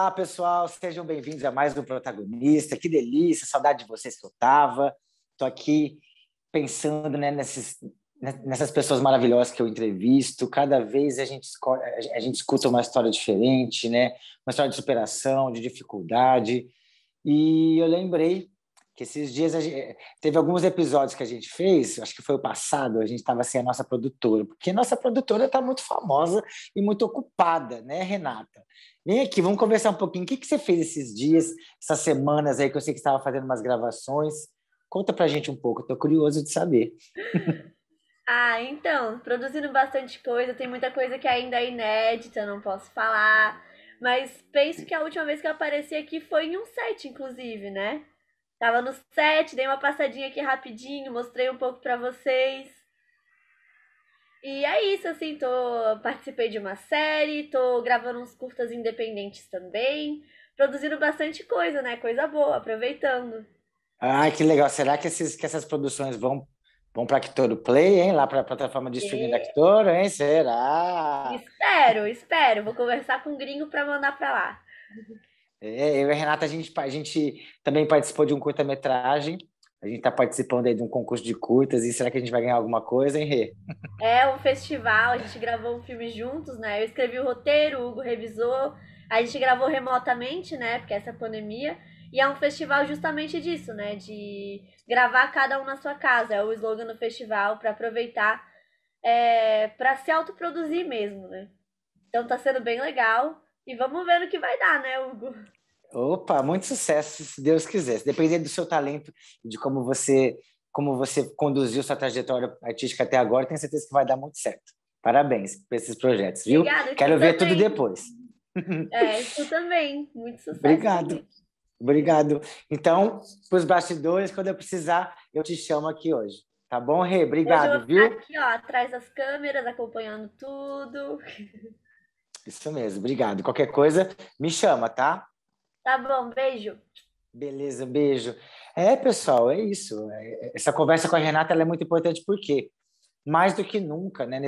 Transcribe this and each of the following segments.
Olá, pessoal, sejam bem-vindos a mais um Protagonista. Que delícia, saudade de vocês que eu estava. Estou aqui pensando, né, nessas pessoas maravilhosas que eu entrevisto. Cada vez a gente escuta uma história diferente, né? Uma história de superação, de dificuldade. E eu lembrei que esses dias teve alguns episódios que a gente fez, acho que foi o passado, a gente estava sem a nossa produtora, porque a nossa produtora está muito famosa e muito ocupada, né, Renata? Vem aqui, vamos conversar um pouquinho. O que você fez esses dias, essas semanas aí que eu sei que estava fazendo umas gravações? Conta pra gente um pouco, estou curioso de saber. Então, produzindo bastante coisa, tem muita coisa que ainda é inédita, não posso falar. Mas penso que a última vez que eu apareci aqui foi em um set, inclusive, né? Tava no set, dei uma passadinha aqui rapidinho, mostrei um pouco pra vocês. E é isso, assim, participei de uma série, tô gravando uns curtas independentes também, produzindo bastante coisa, né? Coisa boa, aproveitando. Ah, que legal. Será que essas produções vão para a Actoro Play, hein? Lá para a plataforma de streaming da E Actoro, hein? Será? espero. Vou conversar com o gringo pra mandar pra lá. Eu e a Renata, a gente também participou de um curta-metragem. A gente está participando aí de um concurso de curtas. E será que a gente vai ganhar alguma coisa, hein, Rê? É um festival, a gente gravou um filme juntos, né? Eu escrevi o roteiro, o Hugo revisou, a gente gravou remotamente, né? Porque essa é a pandemia. E é um festival justamente disso, né? De gravar cada um na sua casa. É o slogan do festival para aproveitar, para se autoproduzir mesmo, né? Então tá sendo bem legal. E vamos ver no que vai dar, né, Hugo? Opa, muito sucesso, se Deus quiser. Dependendo do seu talento e de como você conduziu sua trajetória artística até agora, tenho certeza que vai dar muito certo. Parabéns por esses projetos, viu? Obrigada, e tu Quero ver tudo também. depois. Tu também. Muito sucesso Obrigado, também. obrigado. Então, para os bastidores, quando eu precisar, eu te chamo aqui hoje. Tá bom, Rê? Hoje eu vou Obrigado, ficar viu? aqui, ó, atrás das câmeras, acompanhando tudo. Isso mesmo, obrigado. Qualquer coisa, me chama, tá? Tá bom, beijo. Beleza, beijo. Pessoal, é isso. Essa conversa com a Renata ela é muito importante porque, mais do que nunca, né,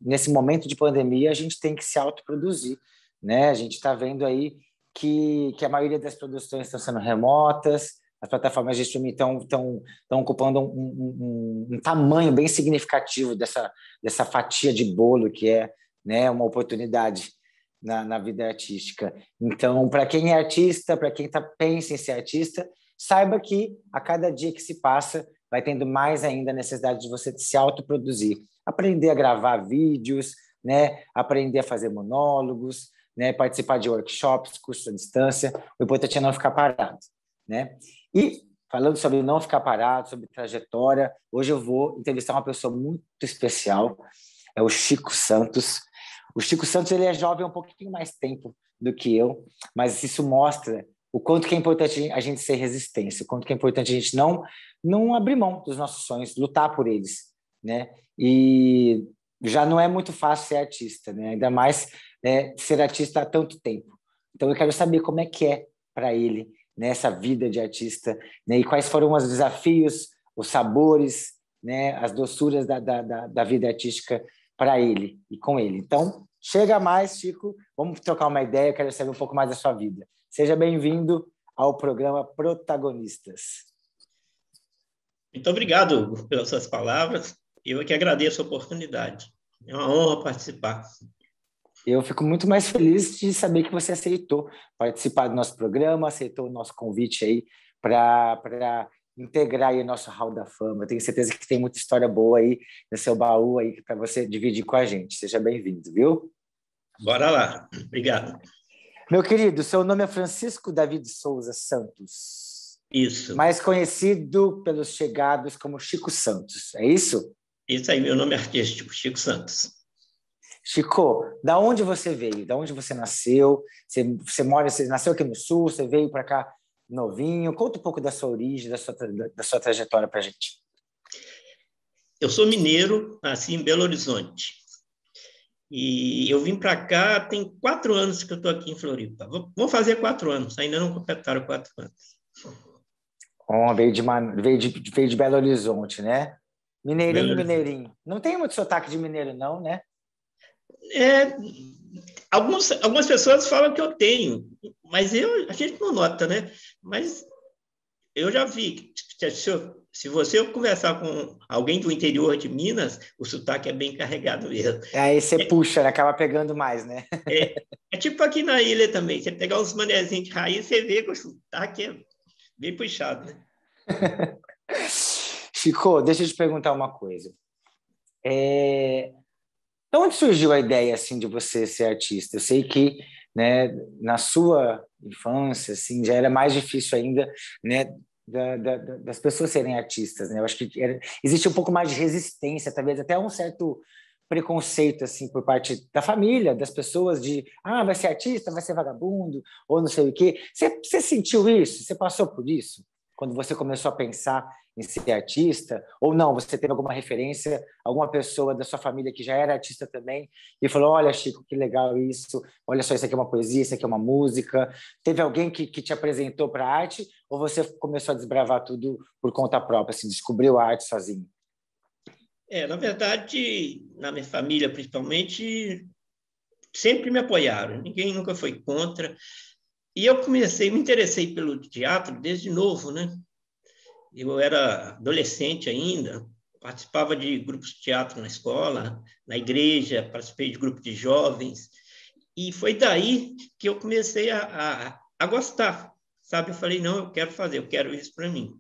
nesse momento de pandemia, a gente tem que se autoproduzir, né? A gente está vendo aí que a maioria das produções estão sendo remotas, as plataformas de streaming estão ocupando um tamanho bem significativo dessa fatia de bolo que é, né, uma oportunidade na vida artística. Então, para quem é artista, para quem pensa em ser artista, saiba que a cada dia que se passa, vai tendo mais ainda a necessidade de você se autoproduzir, aprender a gravar vídeos, né? Aprender a fazer monólogos, né? Participar de workshops, cursos à distância. O importante é não ficar parado, né? E falando sobre não ficar parado, sobre trajetória, hoje eu vou entrevistar uma pessoa muito especial, é o Chico Santos. O Chico Santos ele é jovem há um pouquinho mais tempo do que eu, mas isso mostra o quanto que é importante a gente ser resistência, o quanto que é importante a gente não abrir mão dos nossos sonhos, lutar por eles, né? E já não é muito fácil ser artista, né? Ainda mais ser artista há tanto tempo. Então eu quero saber como é que é para ele, né, essa vida de artista, né? E quais foram os desafios, os sabores, né, as doçuras da vida artística para ele e com ele. Então, chega mais, Chico, vamos trocar uma ideia, eu quero saber um pouco mais da sua vida. Seja bem-vindo ao programa Protagonistas. Muito obrigado, Hugo, pelas suas palavras. Eu é que agradeço a oportunidade. É uma honra participar. Eu fico muito mais feliz de saber que você aceitou participar do nosso programa, aceitou o nosso convite aí para integrar aí o nosso Hall da Fama. Eu tenho certeza que tem muita história boa aí no seu baú aí para você dividir com a gente. Seja bem-vindo, viu? Bora lá. Obrigado. Meu querido, seu nome é Francisco David Souza Santos, Isso. mais conhecido pelos chegados como Chico Santos, é isso? Isso aí, meu nome é artístico, Chico Santos. Chico, da onde você veio? Da onde você nasceu? Você nasceu aqui no Sul? Você veio para cá novinho? Conta um pouco da sua origem, da sua trajetória para a gente. Eu sou mineiro, nasci em Belo Horizonte. E eu vim para cá, tem 4 anos que eu estou aqui em Floripa. Vou fazer 4 anos, ainda não completaram 4 anos. Veio de Belo Horizonte, né? Belo Mineirinho, Horizonte. mineirinho. Não tem muito sotaque de mineiro, não, né? É, algumas pessoas falam que eu tenho, mas a gente não nota, né? Mas eu já vi que se você conversar com alguém do interior de Minas, o sotaque é bem carregado mesmo. Aí você puxa, né? Acaba pegando mais, né? É tipo aqui na ilha também. Você pegar uns manezinhos de raiz, você vê que o sotaque é bem puxado, né? Chico, deixa eu te perguntar uma coisa. De onde surgiu a ideia assim de você ser artista? Eu sei que, né, na sua infância, assim, já era mais difícil ainda, né, das pessoas serem artistas, né? Eu acho que existe um pouco mais de resistência, talvez até um certo preconceito assim por parte da família, das pessoas de vai ser artista, vai ser vagabundo ou não sei o quê. Você sentiu isso? Você passou por isso quando você começou a pensar em ser artista? Ou não? Você teve alguma referência, alguma pessoa da sua família que já era artista também e falou: olha, Chico, que legal isso, olha só, isso aqui é uma poesia, isso aqui é uma música. Teve alguém que te apresentou para a arte ou você começou a desbravar tudo por conta própria, assim, descobriu a arte sozinho? Na verdade, na minha família, principalmente, sempre me apoiaram. Ninguém nunca foi contra. E eu me interessei pelo teatro desde novo, né? Eu era adolescente ainda, participava de grupos de teatro na escola, na igreja, participei de grupo de jovens. E foi daí que eu comecei a gostar, sabe? Eu falei, não, eu quero fazer, eu quero isso para mim.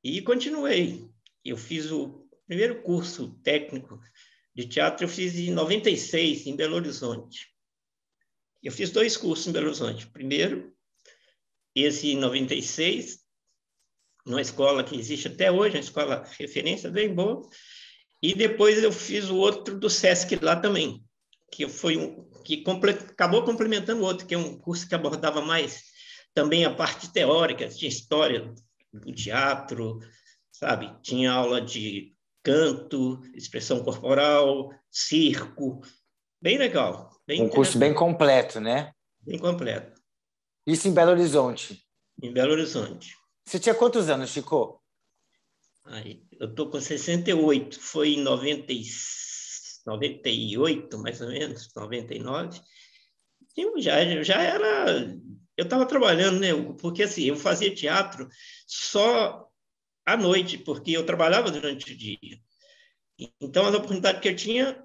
E continuei. Eu fiz o primeiro curso técnico de teatro, eu fiz em 96, em Belo Horizonte. Eu fiz 2 cursos em Belo Horizonte. Primeiro, esse em 96, numa escola que existe até hoje, uma escola referência bem boa. E depois eu fiz o outro do SESC lá também, que acabou complementando o outro, que é um curso que abordava mais também a parte teórica, tinha história do teatro, sabe? Tinha aula de canto, expressão corporal, circo, bem legal, bem Um curso bem interessante, completo, né? bem completo, Isso em Belo Horizonte. em Belo Horizonte. Você tinha quantos anos, Chico? Aí, eu estou com 68, foi em 98, mais ou menos, 99. Já era. Eu estava trabalhando, né? Porque assim, eu fazia teatro só à noite, porque eu trabalhava durante o dia. Então, as oportunidades que eu tinha,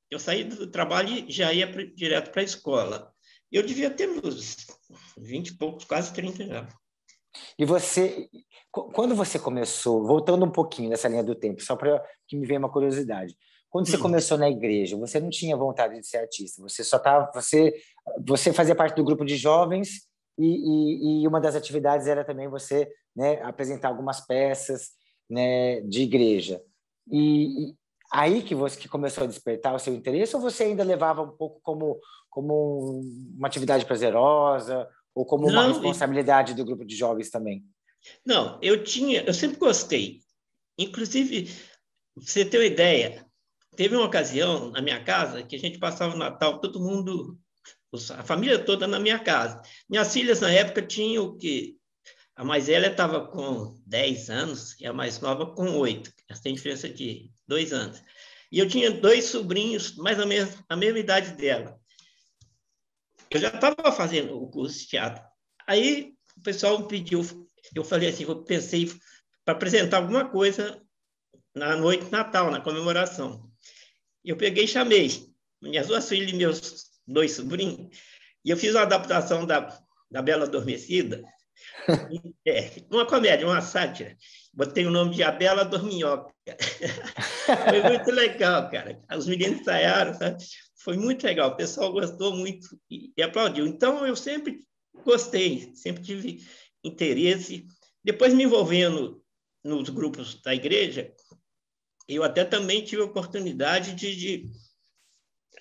eu saía do trabalho e já ia direto para a escola. Eu devia ter uns 20 e poucos, quase 30 já. E você, quando você começou, voltando um pouquinho nessa linha do tempo, só para que me venha uma curiosidade. Quando você começou na igreja, você não tinha vontade de ser artista, você só estava, você fazia parte do grupo de jovens e uma das atividades era também você, né, apresentar algumas peças, né, de igreja. E aí que você que começou a despertar o seu interesse, ou você ainda levava um pouco como uma atividade prazerosa ou como uma Não, responsabilidade do grupo de jovens também? não, eu sempre gostei. Inclusive, pra você ter uma ideia, teve uma ocasião na minha casa que a gente passava o Natal, todo mundo, a família toda na minha casa. Minhas filhas, na época, tinham o quê? A mais velha estava com 10 anos e a mais nova com 8. Elas têm diferença de 2 anos. E eu tinha 2 sobrinhos, mais ou menos a mesma idade dela. Eu já estava fazendo o curso de teatro. Aí o pessoal me pediu, eu falei assim, eu pensei para apresentar alguma coisa na noite de Natal, na comemoração. Eu peguei e chamei minhas 2 filhas e meus 2 sobrinhos, e eu fiz uma adaptação da Bela Adormecida, uma comédia, uma sátira. Botei o nome de A Bela Dorminhoca. Foi muito legal, cara. Os meninos ensaiaram, sabe? Foi muito legal. O pessoal gostou muito e aplaudiu. Então, eu sempre gostei, sempre tive interesse. Depois, me envolvendo nos grupos da igreja, eu até também tive a oportunidade de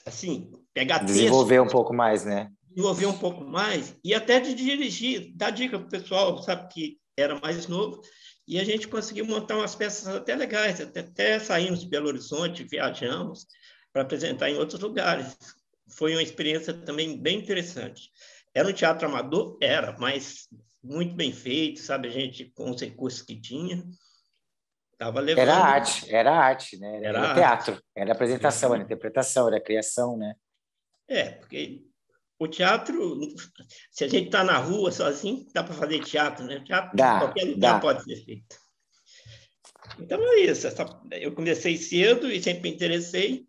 assim, pegar texto, Desenvolver um pouco mais, né? desenvolver um pouco mais e até de dirigir, dar dica para o pessoal, sabe, que era mais novo, e a gente conseguiu montar umas peças até legais, até saímos de Belo Horizonte, viajamos para apresentar em outros lugares. Foi uma experiência também bem interessante. Era um teatro amador? Era, mas muito bem feito, sabe, a gente com os recursos que tinha. Estava levando... Era arte, né? Era Era arte. teatro, era apresentação, era interpretação, era criação, né? Porque o teatro, se a gente está na rua sozinho, dá para fazer teatro, né? Teatro em qualquer lugar Dá. pode ser feito. Então é isso. Eu comecei cedo e sempre me interessei.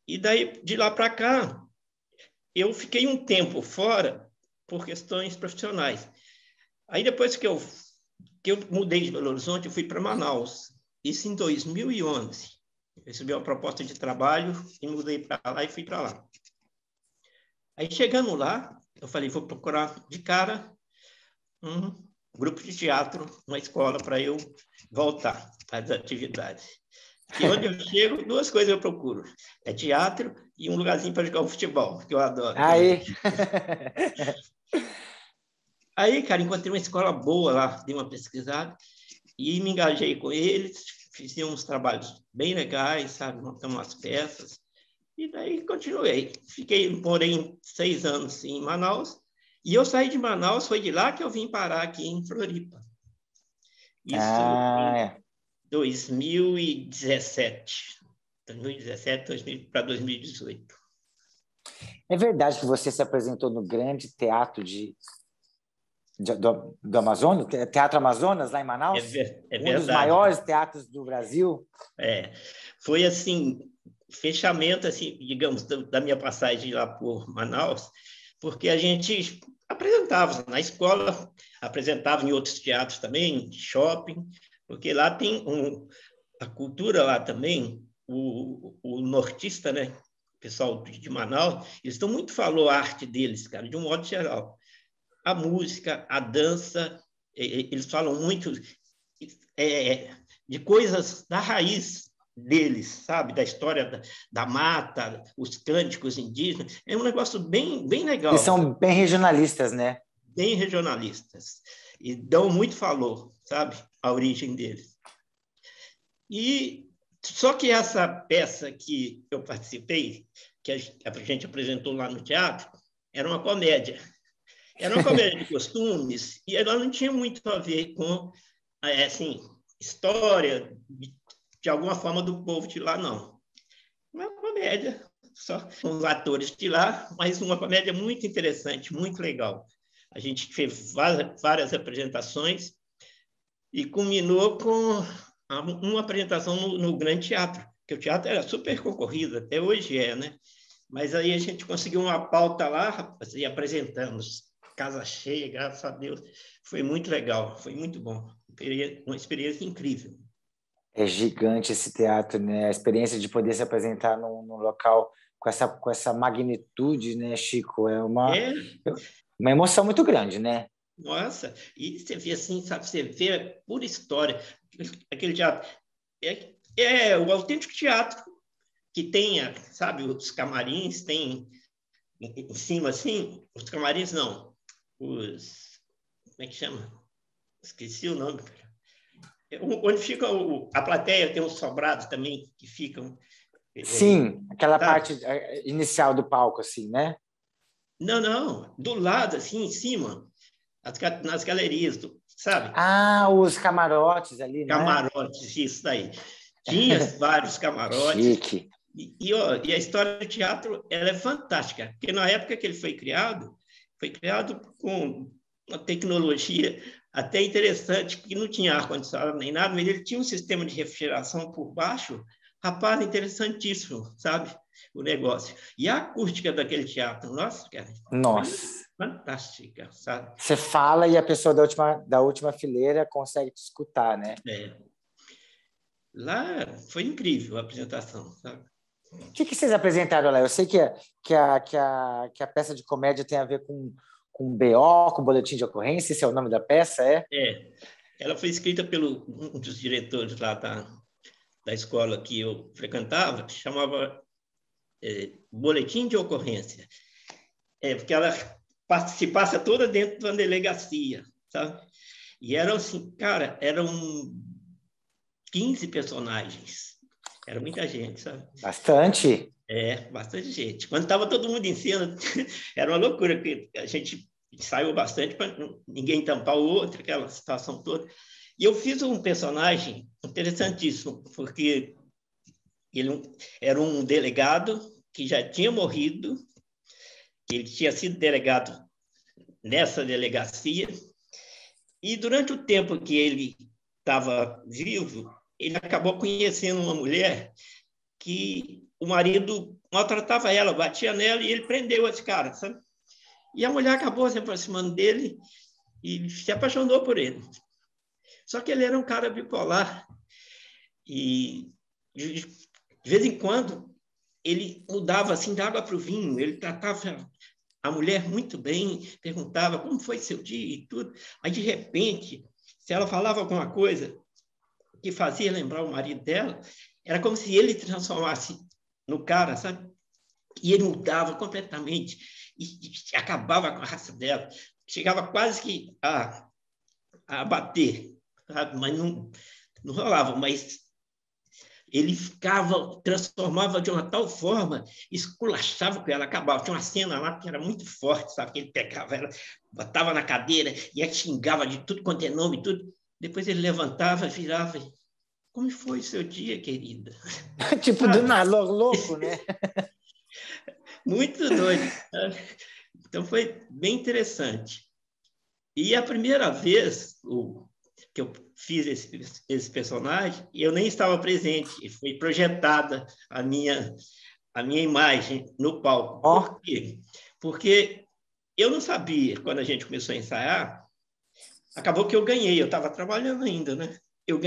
E daí, de lá para cá, eu fiquei um tempo fora por questões profissionais. Aí, depois que eu mudei de Belo Horizonte, eu fui para Manaus. Isso em 2011. Eu recebi uma proposta de trabalho e mudei para lá e fui para lá. Aí, chegando lá, eu falei, vou procurar de cara um grupo de teatro, uma escola para eu voltar às atividades. E onde eu chego, duas coisas eu procuro. É teatro e um lugarzinho para jogar um futebol, que eu adoro. Aí, cara, encontrei uma escola boa lá, dei uma pesquisada e me engajei com eles, fizemos uns trabalhos bem legais, sabe? Montamos umas peças. E daí continuei. Fiquei, porém, 6 anos em Manaus. E eu saí de Manaus, foi de lá que eu vim parar aqui em Floripa. Isso em 2017. 2017 para 2018. É verdade que você se apresentou no grande teatro do Amazonas, Teatro Amazonas, lá em Manaus? É um dos maiores teatros do Brasil. Foi assim, fechamento, assim, digamos, da minha passagem lá por Manaus, porque a gente apresentava na escola, apresentava em outros teatros também, shopping, porque lá tem a cultura lá também, o nortista, né? O pessoal de Manaus, eles estão muito falando a arte deles, cara, de um modo geral. A música, a dança, eles falam muito de coisas da raiz deles, sabe? Da história da mata, os cânticos indígenas. É um negócio bem, bem legal. Eles são bem regionalistas, né? Bem regionalistas. E dão muito valor, sabe? A origem deles. Só que essa peça que eu participei, que a gente apresentou lá no teatro, era uma comédia. Era uma comédia de costumes e ela não tinha muito a ver com, assim, história, de alguma forma, do povo de lá, não. Uma comédia, só com os atores de lá, mas uma comédia muito interessante, muito legal. A gente fez várias apresentações e culminou com uma apresentação no Grande Teatro, que o teatro era super concorrido, até hoje né? Mas aí a gente conseguiu uma pauta lá, rapaz, e apresentamos. Casa cheia, graças a Deus. Foi muito legal, foi muito bom. Uma experiência incrível. É gigante esse teatro, né? A experiência de poder se apresentar num local com essa magnitude, né, Chico? É uma emoção muito grande, né? Nossa, e você vê assim, sabe? Você vê pura história. Aquele teatro é o autêntico teatro que tem, sabe, os camarins, tem em cima assim, os camarins não. Como é que chama? Esqueci o nome. Onde fica a plateia, tem uns sobrados também que ficam... Sim, aquela parte inicial do palco, assim, né? Não. Do lado, assim, em cima, nas galerias, sabe? Os camarotes ali, né? Camarotes, isso daí. Tinha vários camarotes. Chique. E a história do teatro, ela é fantástica, porque na época que ele foi criado com uma tecnologia até interessante, que não tinha ar-condicionado nem nada, mas ele tinha um sistema de refrigeração por baixo, rapaz, interessantíssimo, sabe? O negócio. E a acústica daquele teatro, nossa, cara, fantástica, sabe? Você fala e a pessoa da última fileira consegue te escutar, né? Lá foi incrível a apresentação, sabe? O que vocês apresentaram lá? Eu sei que a peça de comédia tem a ver com BO, com boletim de ocorrência, esse é o nome da peça, Ela foi escrita pelo um dos diretores lá da escola que eu frequentava, que chamava Boletim de Ocorrência. Porque ela se passa toda dentro de uma delegacia, sabe? E eram assim, cara, eram 15 personagens. Era muita gente, sabe? Bastante. Bastante gente. Quando estava todo mundo em cena, era uma loucura, porque a gente ensaiou bastante para ninguém tampar o outro, aquela situação toda. E eu fiz um personagem interessantíssimo, porque ele era um delegado que já tinha morrido, ele tinha sido delegado nessa delegacia, e durante o tempo que ele estava vivo, ele acabou conhecendo uma mulher que o marido maltratava ela, batia nela, e ele prendeu esse cara, sabe? E a mulher acabou se aproximando dele e se apaixonou por ele. Só que ele era um cara bipolar e, de vez em quando, ele mudava assim da água para o vinho, ele tratava a mulher muito bem, perguntava como foi seu dia e tudo. Aí, de repente, se ela falava alguma coisa que fazia lembrar o marido dela, era como se ele transformasse no cara, sabe? E ele mudava completamente e acabava com a raça dela. Chegava quase que a bater, sabe? Mas não rolava. Mas ele ficava, transformava de uma tal forma, esculachava com ela, acabava. Tinha uma cena lá que era muito forte, sabe? Que ele pegava ela, botava na cadeira e a xingava de tudo quanto é nome, tudo. Depois ele levantava, virava. Como foi seu dia, querida? Tipo, do nada, louco, né? Muito doido. Então foi bem interessante. E a primeira vez que eu fiz esse personagem, eu nem estava presente, foi projetada a minha imagem no palco. Ó, Por quê? Porque eu não sabia, quando a gente começou a ensaiar, acabou que eu ganhei, eu estava trabalhando ainda, né? Eu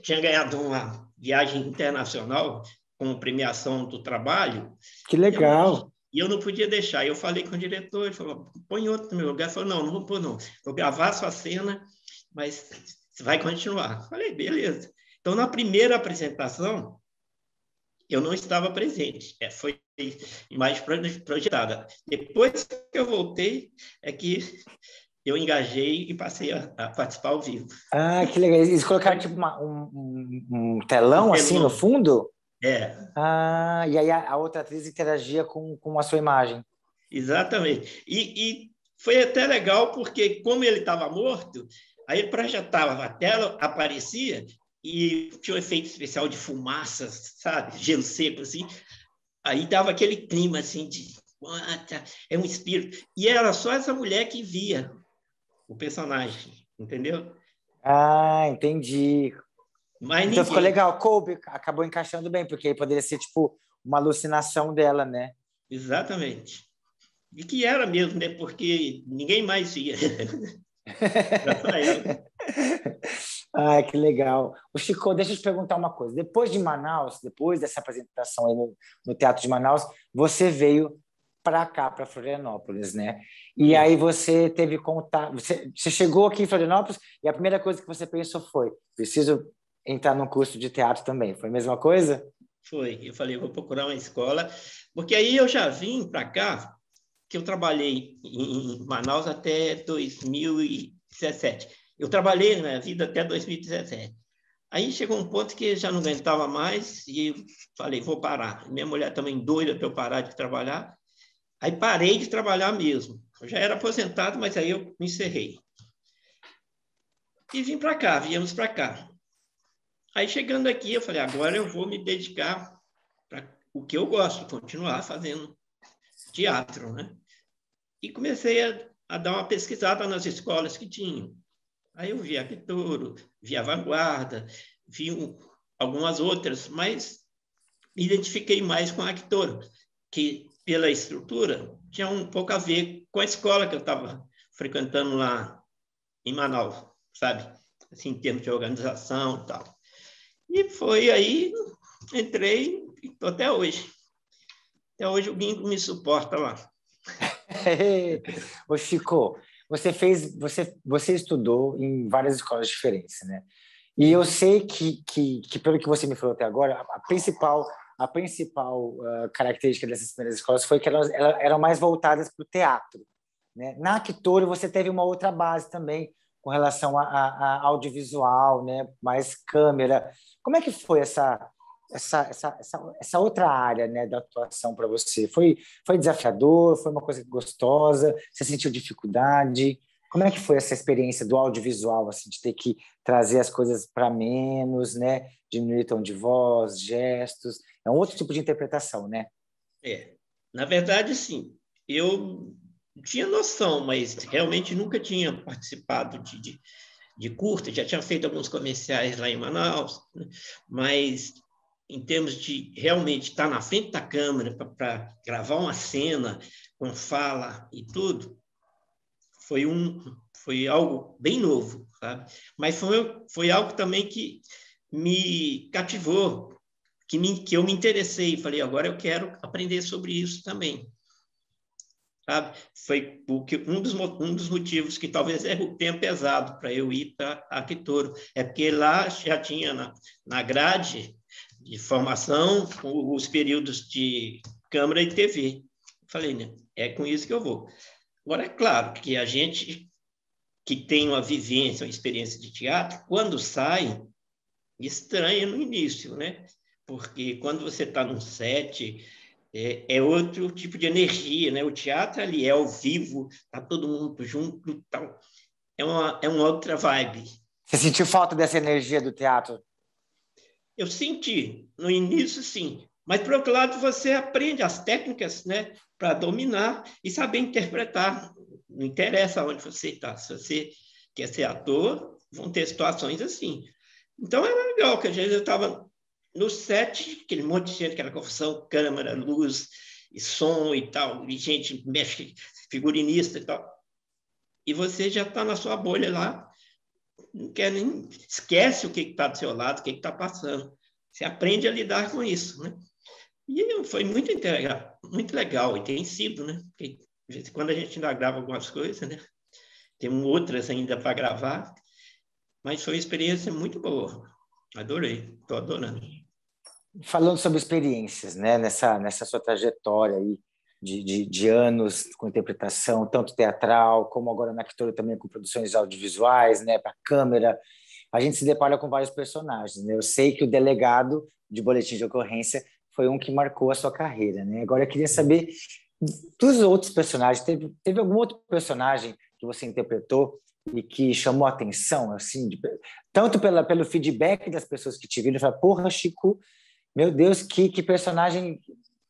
tinha ganhado uma viagem internacional com premiação do trabalho, que e legal. eu não podia deixar. Eu falei com o diretor, ele falou, põe outro no meu lugar. Ele falou, não vou pôr não. Vou gravar a sua cena, mas vai continuar. Eu falei, beleza. Então, na primeira apresentação, eu não estava presente. Foi imagem projetada. Depois que eu voltei, é que eu engajei e passei a participar ao vivo. Ah, que legal. Eles colocaram tipo um telão assim no fundo? É. Ah, e aí a outra atriz interagia com a sua imagem. Exatamente. E foi até legal, porque como ele estava morto, aí ele projetava, a tela aparecia e tinha um efeito especial de fumaça, sabe? Gelo seco, assim. Aí dava aquele clima, assim, de... É um espírito. E era só essa mulher que via o personagem, entendeu? Ah, entendi. Mas Então ficou ninguém. legal. Coube, acabou encaixando bem, porque aí poderia ser tipo uma alucinação dela, né? Exatamente. E que era mesmo, né? Porque ninguém mais via. Era só ela. Ah, que legal. O Chico, deixa eu te perguntar uma coisa. Depois de Manaus, depois dessa apresentação aí no Teatro de Manaus, você veio para cá, para Florianópolis, né? E aí Isso. você teve contato. Você chegou aqui em Florianópolis e a primeira coisa que você pensou foi: preciso entrar num curso de teatro também. Foi a mesma coisa? Foi. Eu falei, vou procurar uma escola, porque aí eu já vim para cá, que eu trabalhei em Manaus até 2017. Eu trabalhei na minha vida até 2017. Aí chegou um ponto que já não aguentava mais e eu falei, vou parar. Minha mulher também doida para eu parar de trabalhar. Aí parei de trabalhar mesmo. Eu já era aposentado, mas aí eu me encerrei. E vim para cá, viemos para cá. Aí chegando aqui, eu falei, agora eu vou me dedicar para o que eu gosto, continuar fazendo teatro, né? E comecei a dar uma pesquisada nas escolas que tinham. Aí eu vi a Arquitetura, vi a Vanguarda, vi algumas outras, mas me identifiquei mais com a Arquitetura, que pela estrutura tinha um pouco a ver com a escola que eu estava frequentando lá em Manaus, sabe? Assim, em termos de organização e tal. E foi aí, entrei e estou até hoje. Até hoje o Guingo me suporta lá. Ô, Chico, você estudou em várias escolas diferentes, né? E eu sei que pelo que você me falou até agora, a principal característica dessas primeiras escolas foi que elas eram mais voltadas para o teatro, né? Na Actoro você teve uma outra base também com relação a audiovisual, né? Mais câmera. Como é que foi essa outra área, né, da atuação para você? Foi desafiador? Foi uma coisa gostosa? Você sentiu dificuldade? Como é que foi essa experiência do audiovisual, assim, de ter que trazer as coisas para menos, né? Diminuir tom de voz, gestos. É um outro tipo de interpretação, né? Na verdade, sim. Eu tinha noção, mas realmente nunca tinha participado de curta, já tinha feito alguns comerciais lá em Manaus, né? Mas em termos de realmente estar na frente da câmera para gravar uma cena com fala e tudo, foi algo bem novo, sabe? Mas foi algo também que me cativou, que eu me interessei, falei, agora eu quero aprender sobre isso também, sabe? Foi um dos motivos que talvez tenha pesado para eu ir para Arquitetura, é porque lá já tinha na grade de formação os períodos de câmera e TV. Falei, né? É com isso que eu vou. Agora, é claro que a gente que tem uma vivência, uma experiência de teatro, quando sai, estranha no início, né? Porque quando você está num set, é outro tipo de energia, né? O teatro ali é ao vivo, tá todo mundo junto e tal. É uma outra vibe. Você sentiu falta dessa energia do teatro? Eu senti, no início, sim. Mas, por outro lado, você aprende as técnicas, né, para dominar e saber interpretar. Não interessa onde você está. Se você quer ser ator, vão ter situações assim. Então, era legal, que às vezes eu estava no set, aquele monte de gente, aquela confusão, câmera, luz, e som e tal, e gente mexe, figurinista e tal. E você já está na sua bolha lá, não quer nem... Esquece o que está do seu lado, o que está passando. Você aprende a lidar com isso, né? E foi muito legal, e tem sido, né? Porque, de vez em quando a gente ainda grava algumas coisas, né? Tem outras ainda para gravar, mas foi uma experiência muito boa. Adorei, estou adorando. Falando sobre experiências, né? Nessa sua trajetória aí de anos com interpretação, tanto teatral, como agora na Actora também com produções audiovisuais, né? Para câmera, a gente se depara com vários personagens, né? Eu sei que o delegado de boletim de ocorrência foi um que marcou a sua carreira, né? Agora eu queria saber dos outros personagens. Teve algum outro personagem que você interpretou e que chamou a atenção, assim, tanto pelo feedback das pessoas que te viram, e falaram, porra, Chico, meu Deus, que personagem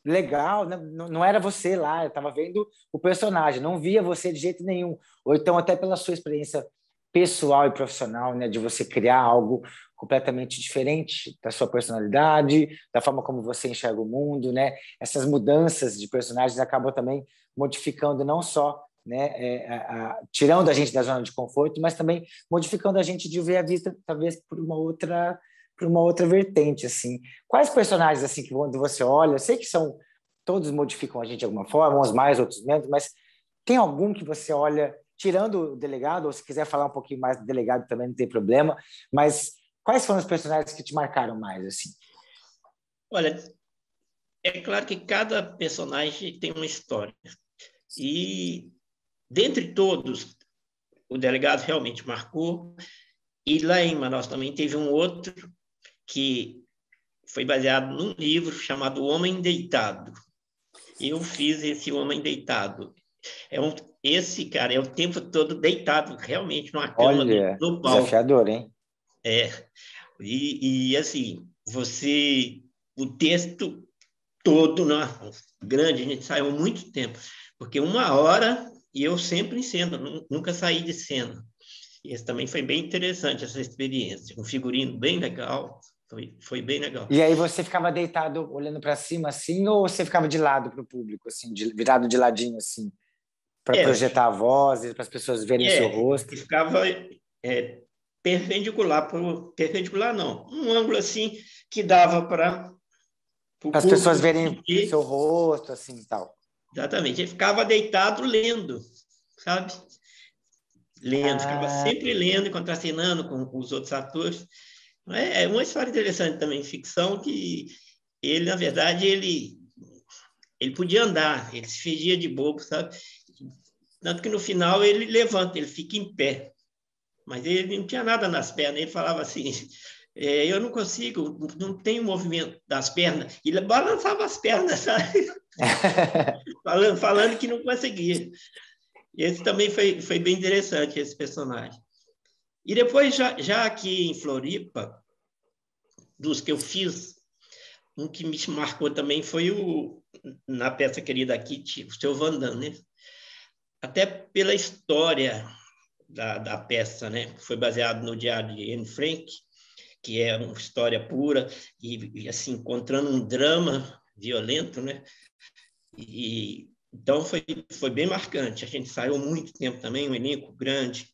legal, né? Não era você lá, eu estava vendo o personagem, não via você de jeito nenhum. Ou então até pela sua experiência pessoal e profissional, né, de você criar algo completamente diferente da sua personalidade, da forma como você enxerga o mundo, né? Essas mudanças de personagens acabam também modificando não só, né, tirando a gente da zona de conforto, mas também modificando a gente de ver a vida talvez por uma outra vertente, assim. Quais personagens assim que quando você olha, eu sei que são todos modificam a gente de alguma forma, uns mais, outros menos, mas tem algum que você olha, tirando o delegado, ou se quiser falar um pouquinho mais do delegado também não tem problema, mas quais foram os personagens que te marcaram mais, assim? Olha, é claro que cada personagem tem uma história. E, dentre todos, o delegado realmente marcou. E lá em Manaus também teve um outro que foi baseado num livro chamado O Homem Deitado. Eu fiz esse Homem Deitado. Esse cara é o tempo todo deitado, realmente, numa cama, Olha, no palco. desafiador, hein? Assim, o texto todo, grande, a gente saiu muito tempo, porque 1 hora e eu sempre em cena, nunca saí de cena. Esse também foi bem interessante, essa experiência. Um figurino bem legal, foi bem legal. E aí você ficava deitado olhando para cima assim, ou você ficava de lado para o público, assim, virado de ladinho assim, para projetar a voz, para as pessoas verem o seu rosto? Ficava perpendicular não, um ângulo assim que dava para as pessoas verem o seu rosto, assim, tal. Exatamente. Ele ficava deitado lendo, sabe? Lendo, ficava sempre lendo e contracenando com os outros atores. É uma história interessante também, ficção, que ele, na verdade, ele podia andar, ele se fingia de bobo, sabe? Tanto que no final ele levanta, ele fica em pé. Mas ele não tinha nada nas pernas, ele falava assim, eu não consigo, não tenho movimento das pernas. E ele balançava as pernas, sabe? falando que não conseguia. Esse também foi bem interessante, esse personagem. E depois, já aqui em Floripa, dos que eu fiz, um que me marcou também foi na peça querida Kitty, o seu Vandam, né? Até pela história da peça, né? Foi baseado no diário de Anne Frank, que é uma história pura e assim, encontrando um drama violento, né? E então foi bem marcante. A gente saiu muito tempo também, um elenco grande.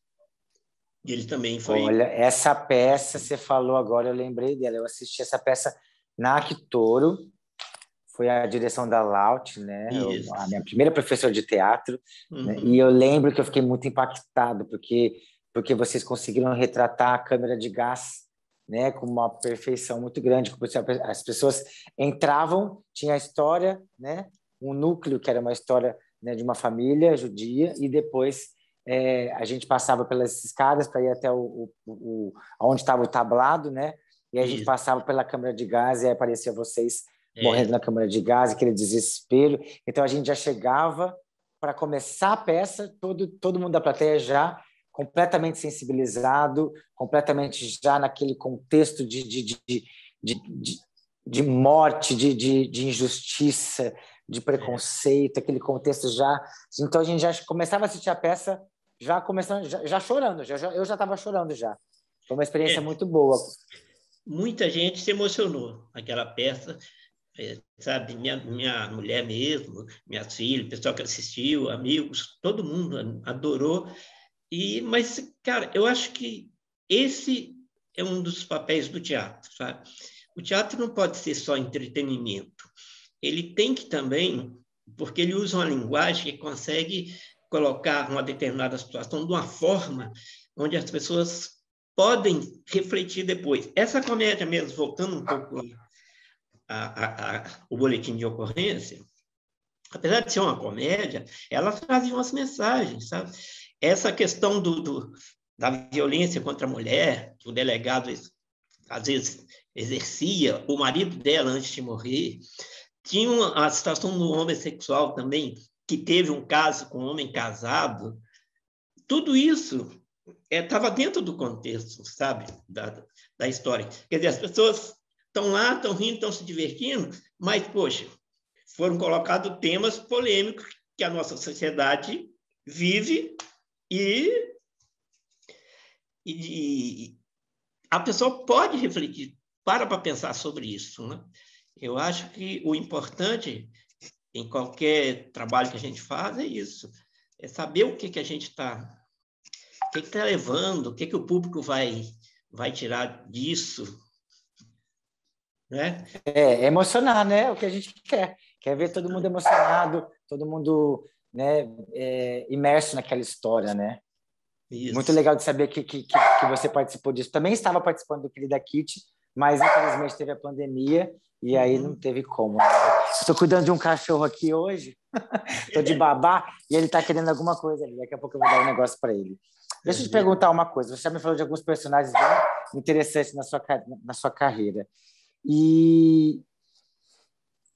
E ele também foi. Olha, essa peça, você falou agora, eu lembrei dela. Eu assisti essa peça na Actoro, foi a direção da Laut, né? A minha primeira professora de teatro, né? E eu lembro que eu fiquei muito impactado, porque vocês conseguiram retratar a câmera de gás, né? Com uma perfeição muito grande. As pessoas entravam, tinha a história, né? Um núcleo que era uma história, né, de uma família judia, e depois a gente passava pelas escadas para ir até onde estava o tablado, né? E a gente passava pela câmara de gás e aí aparecia vocês morrendo na câmara de gás, aquele desespero. Então a gente já chegava para começar a peça, todo mundo da plateia já completamente sensibilizado, completamente já naquele contexto de morte, de injustiça, de preconceito, aquele contexto já. Então a gente já começava a assistir a peça já começando, já chorando, eu já estava chorando já. Foi uma experiência muito boa. Muita gente se emocionou naquela peça, sabe? Minha mulher mesmo, minhas filhas, o pessoal que assistiu, amigos, todo mundo adorou. Mas, cara, eu acho que esse é um dos papéis do teatro, sabe? O teatro não pode ser só entretenimento. Ele tem que também, porque ele usa uma linguagem que consegue colocar uma determinada situação de uma forma onde as pessoas podem refletir depois. Essa comédia mesmo, voltando um pouco o boletim de ocorrência, apesar de ser uma comédia, ela trazia umas mensagens, sabe? Essa questão da violência contra a mulher, que o delegado às vezes exercia, o marido dela antes de morrer, tinha a situação do homossexual também, que teve um caso com um homem casado. Tudo isso estava dentro do contexto, sabe, da história. Quer dizer, as pessoas estão lá, estão rindo, estão se divertindo, mas, poxa, foram colocados temas polêmicos que a nossa sociedade vive e a pessoa pode refletir, para pensar sobre isso, né? Eu acho que o importante em qualquer trabalho que a gente faz é isso, é saber o que a gente está, o que está levando, o que o público vai tirar disso, né? Emocionar, né? O que a gente quer ver todo mundo emocionado, todo mundo, né, imerso naquela história, né? Isso. Muito legal de saber que você participou disso. Também estava participando do Querida Kitty, mas infelizmente teve a pandemia e aí não teve como. Estou cuidando de um cachorro aqui hoje, estou de babá e ele está querendo alguma coisa ali. Daqui a pouco eu vou dar um negócio para ele. Deixa eu te perguntar uma coisa. Você já me falou de alguns personagens bem interessantes na sua carreira. E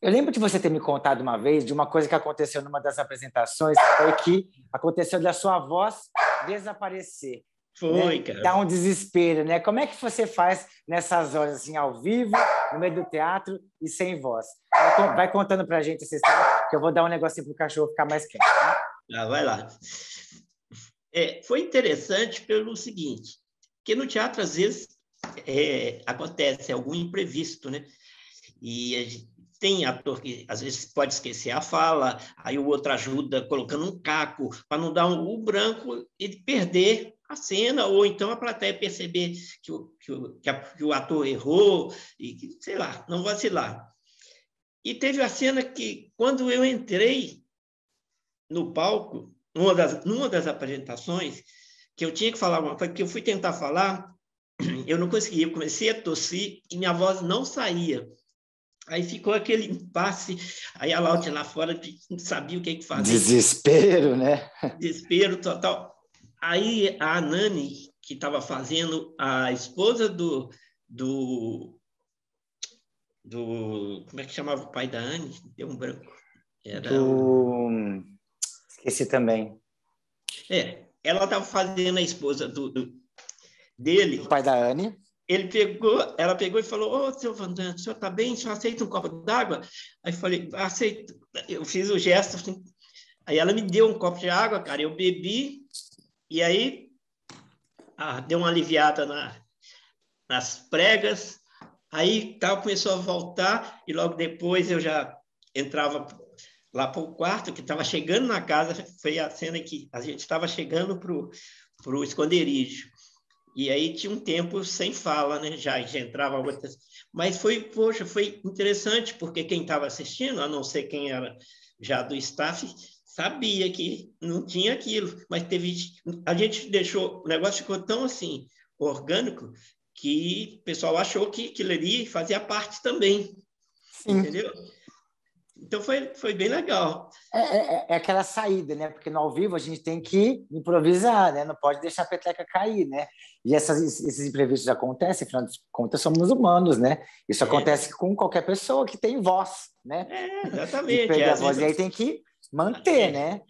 eu lembro de você ter me contado uma vez de uma coisa que aconteceu numa das apresentações, foi que aconteceu da sua voz desaparecer. Foi, né? cara. Dá um desespero, né? Como é que você faz nessas horas, assim, ao vivo, no meio do teatro e sem voz? Vai contando pra gente essa história, que eu vou dar um negocinho pro cachorro ficar mais quieto, tá? Vai lá. Foi interessante pelo seguinte, que no teatro, às vezes, acontece algum imprevisto, né? E tem ator que, às vezes, pode esquecer a fala, aí o outro ajuda colocando um caco, para não dar o branco e perder a cena, ou então a plateia perceber que o ator errou, e sei lá, não vacilar. E teve a cena que, quando eu entrei no palco, numa das apresentações, que eu tinha que falar uma coisa, que eu fui tentar falar, eu não conseguia, eu comecei a tossir e minha voz não saía. Aí ficou aquele impasse, aí a Laute lá fora não sabia o que fazer. Desespero, né? Desespero total. Aí a Nani, que estava fazendo a esposa do... Como é que chamava o pai da Anne? Deu um branco. Era Esqueci também. Ela estava fazendo a esposa dele. O pai da Anne. Ela pegou e falou: ô, seu Vandan, o senhor está bem? O senhor aceita um copo d'água? Aí eu falei: aceito. Eu fiz o gesto assim. Aí ela me deu um copo de água, cara, eu bebi, e aí deu uma aliviada nas pregas, aí tal, começou a voltar, e logo depois eu já entrava lá para o quarto, que estava chegando na casa, foi a cena que a gente estava chegando para o esconderijo. E aí tinha um tempo sem fala, né? Já entrava outras. Mas foi interessante, porque quem estava assistindo, a não ser quem era já do staff, sabia que não tinha aquilo. Mas a gente deixou, o negócio ficou tão assim, orgânico, que o pessoal achou que aquilo ali fazia parte também. Sim. Entendeu? Então foi bem legal. É aquela saída, né? Porque no ao vivo a gente tem que improvisar, né? Não pode deixar a petleca cair, né? E esses imprevistos acontecem, afinal de contas, somos humanos, né? Isso acontece com qualquer pessoa que tem voz, né? Exatamente. De perder a voz, e aí tem que manter, né?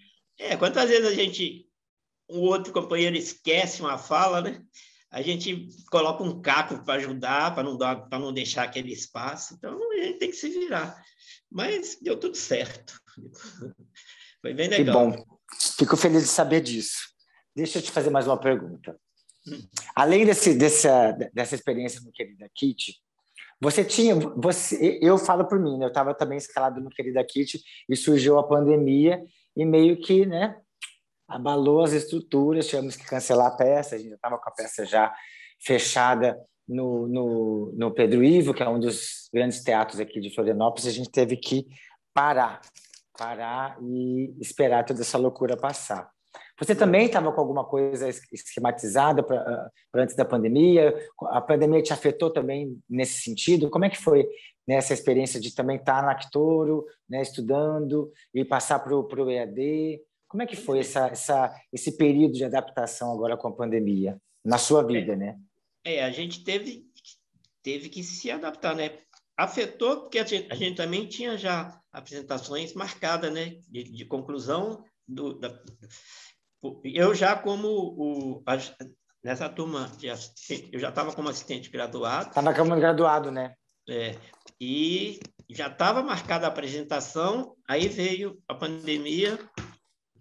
Quantas vezes o outro companheiro esquece uma fala, né? A gente coloca um caco para ajudar, para não deixar aquele espaço. Então, a gente tem que se virar. Mas deu tudo certo. Foi bem legal. Que bom. Fico feliz de saber disso. Deixa eu te fazer mais uma pergunta. Além dessa experiência no Querida Kitty, eu falo por mim, né? Eu estava também escalado no Querida Kitty e surgiu a pandemia e meio que, né, abalou as estruturas, tivemos que cancelar a peça, a gente já estava com a peça já fechada no Pedro Ivo, que é um dos grandes teatros aqui de Florianópolis, a gente teve que parar e esperar toda essa loucura passar. Você também estava com alguma coisa esquematizada para antes da pandemia? A pandemia te afetou também nesse sentido? Como é que foi, né, essa experiência de também estar na Actoro, né, estudando e passar para o EAD? Como é que foi esse período de adaptação agora com a pandemia, na sua vida, né? A gente teve que se adaptar, né? Afetou porque a gente também tinha já apresentações marcadas, né? De conclusão. Eu já nessa turma de assistente, eu já estava como assistente graduado. Estava como graduado, né? E já estava marcada a apresentação, aí veio a pandemia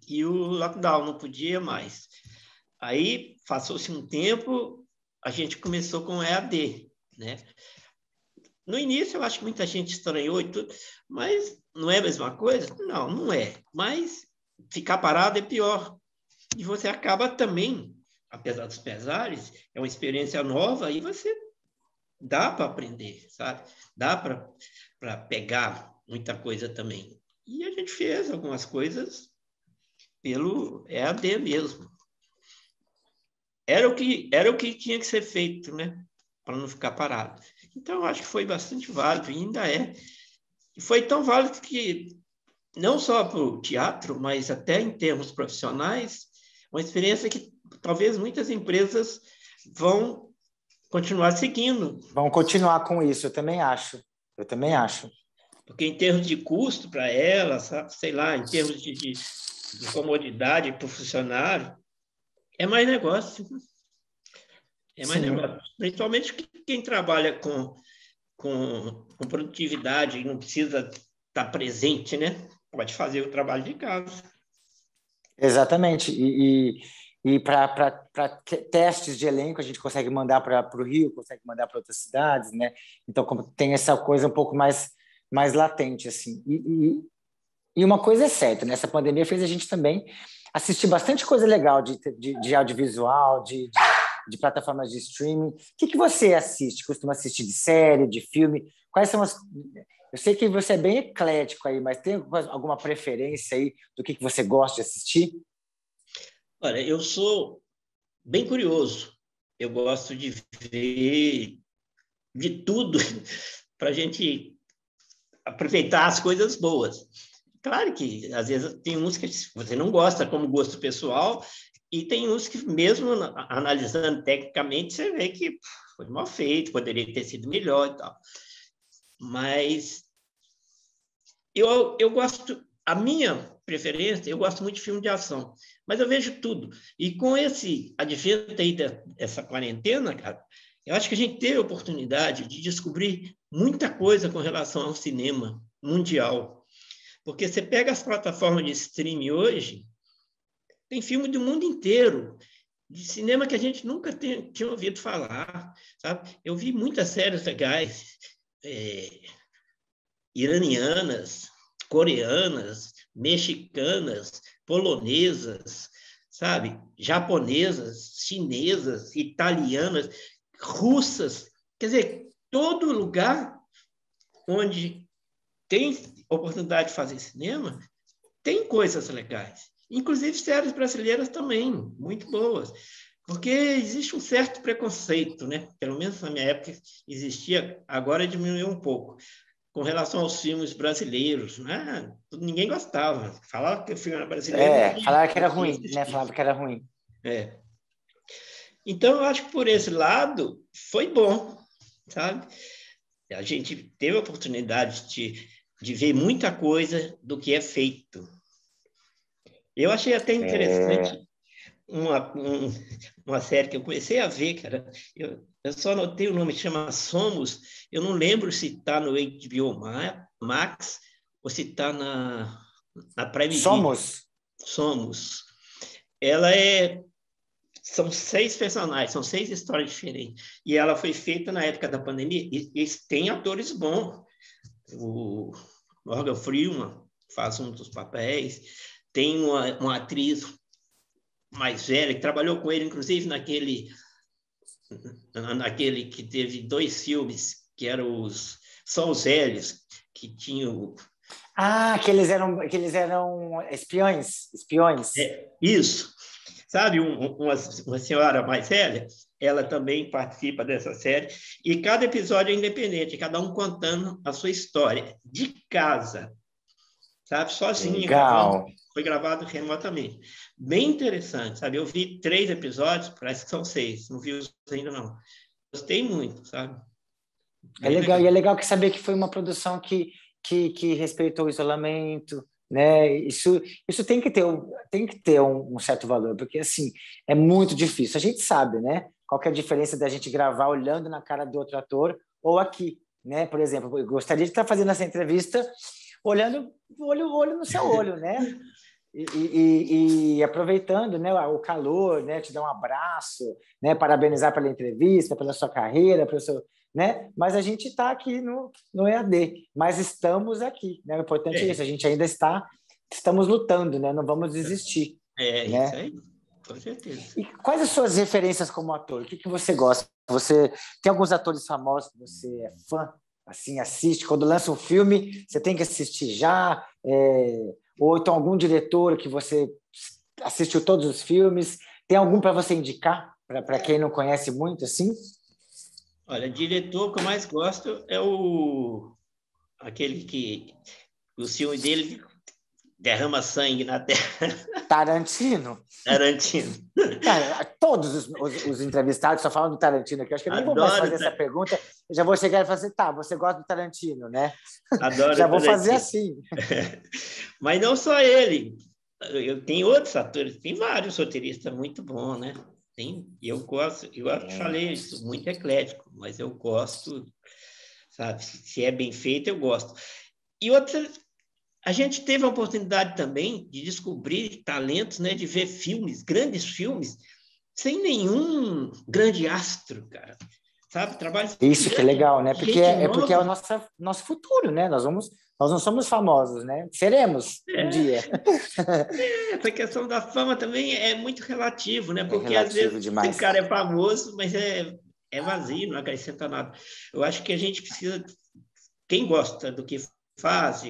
e o lockdown, não podia mais. Aí, passou-se um tempo, a gente começou com EAD, né? No início, eu acho que muita gente estranhou e tudo, mas não é a mesma coisa? Não, não é. Mas ficar parado é pior. E você acaba também, apesar dos pesares, é uma experiência nova e você dá para aprender, sabe? Dá para pegar muita coisa também. E a gente fez algumas coisas pelo EAD mesmo. Era o que tinha que ser feito, né? Para não ficar parado. Então, eu acho que foi bastante válido, e ainda é. E foi tão válido que, não só para o teatro, mas até em termos profissionais, uma experiência que talvez muitas empresas vão continuar seguindo. Vão continuar com isso, eu também acho. Porque em termos de custo para elas, sei lá, em termos de comodidade para o funcionário, é mais negócio. É mais negócio. Principalmente quem trabalha com produtividade e não precisa estar presente, né? Pode fazer o trabalho de casa. Exatamente. E para testes de elenco, a gente consegue mandar para o Rio, consegue mandar para outras cidades, né? Então, como tem essa coisa um pouco mais latente, assim. E uma coisa é certa, né? Essa pandemia fez a gente também assistir bastante coisa legal de audiovisual, de plataformas de streaming. O que você assiste? Costuma assistir de série, de filme? Quais são as... Eu sei que você é bem eclético aí, mas tem alguma preferência aí do que você gosta de assistir? Olha, eu sou bem curioso. Eu gosto de ver de tudo para a gente aproveitar as coisas boas. Claro que, às vezes, tem uns que você não gosta como gosto pessoal e tem uns que, mesmo analisando tecnicamente, você vê que foi mal feito, poderia ter sido melhor e tal. Mas eu gosto... a minha preferência, eu gosto muito de filme de ação, mas eu vejo tudo. E com esse advento aí dessa quarentena, cara, eu acho que a gente teve a oportunidade de descobrir muita coisa com relação ao cinema mundial. Porque você pega as plataformas de streaming hoje, tem filme do mundo inteiro, de cinema que a gente nunca tinha ouvido falar, sabe? Eu vi muitas séries legais, iranianas, coreanas, mexicanas, polonesas, sabe? Japonesas, chinesas, italianas, russas. Quer dizer, todo lugar onde tem oportunidade de fazer cinema, tem coisas legais. Inclusive séries brasileiras também, muito boas. Porque existe um certo preconceito, né? Pelo menos na minha época existia, agora diminuiu um pouco, com relação aos filmes brasileiros, né? Ninguém gostava. Falava que o filme era brasileiro. Falava que era ruim, né? Falava que era ruim. Então, eu acho que por esse lado foi bom, sabe? A gente teve a oportunidade de ver muita coisa do que é feito. Eu achei até interessante uma série que eu comecei a ver, cara. Eu só anotei o nome, chama Somos. Eu não lembro se está no HBO Max ou se está na Prime Video. Somos. Ela são 6 personagens, são 6 histórias diferentes. E ela foi feita na época da pandemia. E tem atores bons. O Morgan Freeman faz um dos papéis. Tem uma atriz mais velha que trabalhou com ele, inclusive naquele que teve 2 filmes, que eram só os velhos, que tinham... que eles eram espiões. Isso. Sabe, uma senhora mais velha, ela também participa dessa série, e cada episódio é independente, cada um contando a sua história, de casa, sabe, sozinho, foi gravado remotamente. Bem interessante, sabe, eu vi 3 episódios, parece que são 6, não vi os ainda não. Gostei muito, sabe. Bem legal, e é legal saber que foi uma produção que respeitou o isolamento, né? Isso tem que ter um certo valor, porque assim é muito difícil. A gente sabe, né? Qual que é a diferença da gente gravar olhando na cara do outro ator ou aqui, né? Por exemplo, eu gostaria de estar fazendo essa entrevista olhando olho no seu olho, né? E aproveitando, né, o calor, né, te dar um abraço, né, parabenizar pela entrevista, pela sua carreira, pelo seu, né? Mas a gente está aqui no EAD, mas estamos aqui, né? O importante é isso, a gente ainda estamos lutando, né? Não vamos desistir. Né? Isso aí, com certeza. E quais as suas referências como ator? O que você gosta? Você tem alguns atores famosos que você é fã, assim, assiste? Quando lança um filme, você tem que assistir já? Ou então algum diretor que você assistiu todos os filmes? Tem algum para você indicar, para quem não conhece muito, assim? Olha, diretor que eu mais gosto é aquele que o filme dele derrama sangue na terra. Tarantino. Todos os entrevistados só falam do Tarantino aqui. Acho que eu nem vou mais fazer essa pergunta. Eu já vou chegar e falar assim, tá, você gosta do Tarantino, né? Adoro já vou fazer assim. Mas não só ele. Eu tenho outros atores, tem vários roteiristas muito bons, né? Eu gosto, falei isso, muito eclético, mas eu gosto, sabe? Se é bem feito, eu gosto. E outra, a gente teve a oportunidade também de descobrir talentos, né? De ver filmes, grandes filmes, sem nenhum grande astro, cara. Sabe? Trabalho. Isso que é legal, né? Porque é o nosso futuro, né? Nós não somos famosos, né? Seremos um dia. Essa questão da fama também é muito relativo, né? Porque às vezes demais. O cara é famoso, mas é vazio, não acrescenta nada. Eu acho que a gente precisa... Quem gosta do que faz,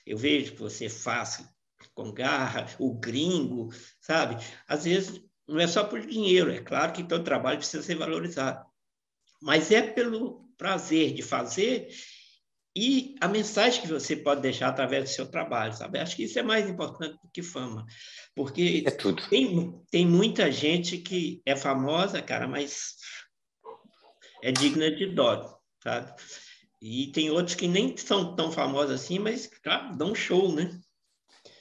eu vejo que você faz com garra, o gringo, sabe? Às vezes não é só por dinheiro, é claro que todo trabalho precisa ser valorizado, mas é pelo prazer de fazer e a mensagem que você pode deixar através do seu trabalho, sabe? Acho que isso é mais importante do que fama, porque tem muita gente que é famosa, cara, mas é digna de dó, sabe? E tem outros que nem são tão famosos assim, mas, claro, dão show, né?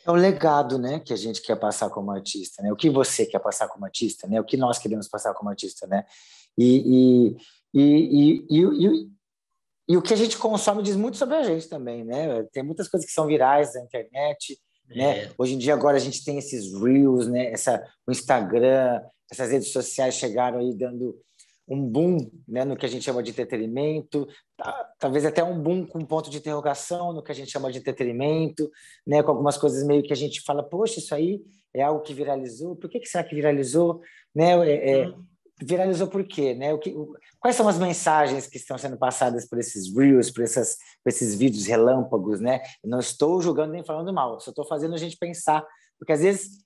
É o legado, né, que a gente quer passar como artista, né? O que você quer passar como artista, né? O que nós queremos passar como artista, né? E, e, e, e, e, e o que a gente consome diz muito sobre a gente também, né? Tem muitas coisas que são virais na internet, né? É, Hoje em dia agora a gente tem esses reels, né? O Instagram, essas redes sociais chegaram aí dando um boom, né, no que a gente chama de entretenimento, talvez até um boom com ponto de interrogação no que a gente chama de entretenimento, né, com algumas coisas meio que a gente fala, poxa, isso aí é algo que viralizou, por que que será que viralizou? Né, hum, viralizou por quê? Né? Quais são as mensagens que estão sendo passadas por esses reels, por esses vídeos relâmpagos? Né? Eu não estou julgando nem falando mal, só estou fazendo a gente pensar, porque às vezes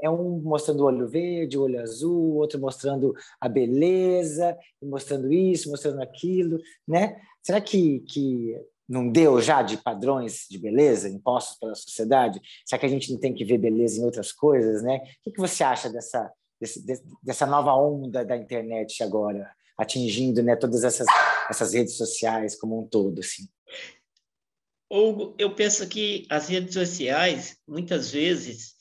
é um mostrando o olho verde, o olho azul, o outro mostrando a beleza, mostrando isso, mostrando aquilo. Né? Será que não deu já de padrões de beleza impostos pela sociedade? Será que a gente não tem que ver beleza em outras coisas? Né? O que você acha dessa nova onda da internet agora, atingindo, né, todas essas redes sociais como um todo, assim? ou eu penso que as redes sociais, muitas vezes,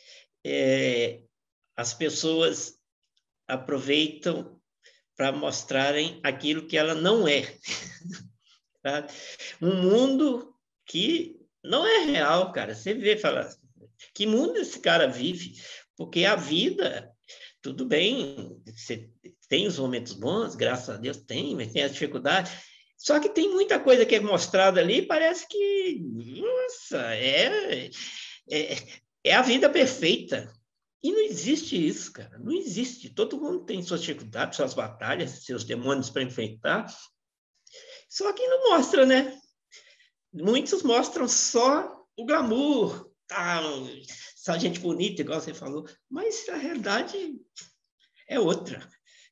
as pessoas aproveitam para mostrarem aquilo que ela não é. Tá? Um mundo que não é real, cara. Você vê, fala, que mundo esse cara vive? Porque a vida, tudo bem, você tem os momentos bons, graças a Deus tem, mas tem as dificuldades. Só que tem muita coisa que é mostrada ali, parece que, nossa, é, é a vida perfeita. E não existe isso, cara. Não existe. Todo mundo tem suas dificuldades, suas batalhas, seus demônios para enfrentar. Só que não mostra, né? Muitos mostram só o glamour, tal, essa gente bonita, igual você falou, mas a realidade é outra.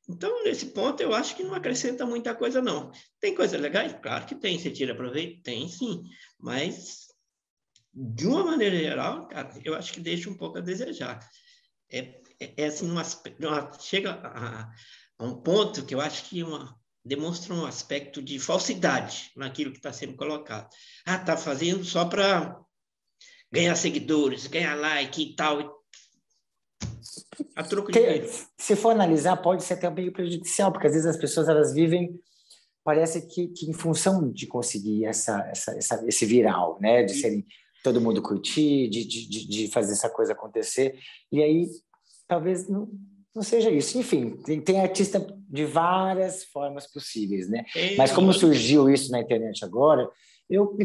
Então, nesse ponto, eu acho que não acrescenta muita coisa, não. Tem coisa legal? Claro que tem. Você tira proveito? Tem, sim. Mas, de uma maneira geral, cara, eu acho que deixa um pouco a desejar. É assim, chega a um ponto que eu acho que demonstra um aspecto de falsidade naquilo que está sendo colocado. Ah, está fazendo só para ganhar seguidores, ganhar like e tal, a troco de dinheiro. Se for analisar, pode ser até meio prejudicial, porque às vezes as pessoas elas vivem, parece que em função de conseguir esse viral, né, de Isso. serem todo mundo curtir, de fazer essa coisa acontecer, e aí talvez não seja isso. Enfim, tem artista de várias formas possíveis, né? Mas como surgiu isso na internet agora, eu